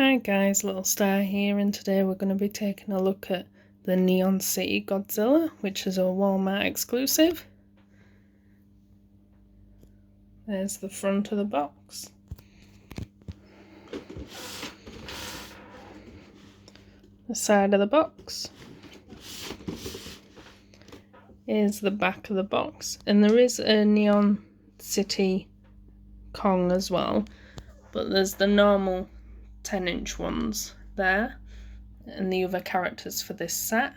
Hi guys, Little Star here, and today we're going to be taking a look at the Neon City Godzilla, which is a Walmart exclusive. There's the front of the box. The side of the box is the back of the box, and there is a Neon City Kong as well, but there's the normal 10-inch ones there and the other characters for this set,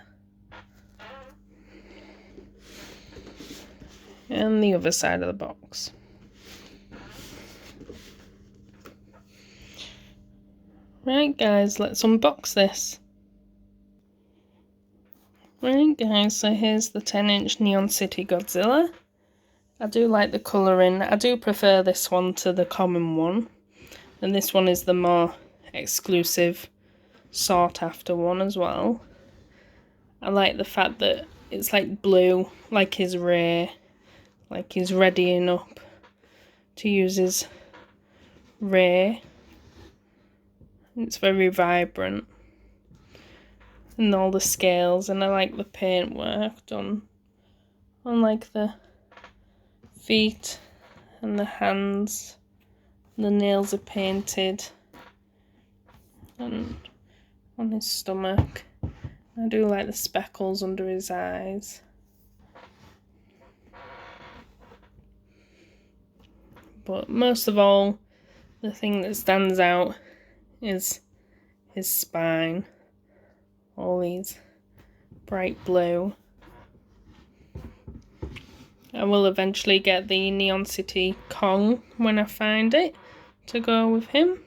and the other side of the box. Right guys, let's unbox this. Right guys, so here's the 10-inch Neon City Godzilla. I do like the colouring. I do prefer this one to the common one, and this one is the more exclusive, sought after one as well. I like the fact that it's like blue, like his ray, like he's readying up to use his ray. It's very vibrant, and all the scales, and I like the paintwork done on like the feet and the hands. The nails are painted, and on his stomach. I do like the speckles under his eyes. But most of all, the thing that stands out is his spine. All these bright blue. I will eventually get the Neon City Kong when I find it to go with him.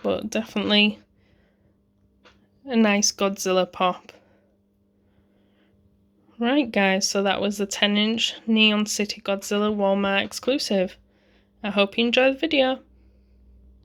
But definitely a nice Godzilla pop. Right guys, so that was the 10-inch Neon City Godzilla Walmart exclusive. I hope you enjoyed the video.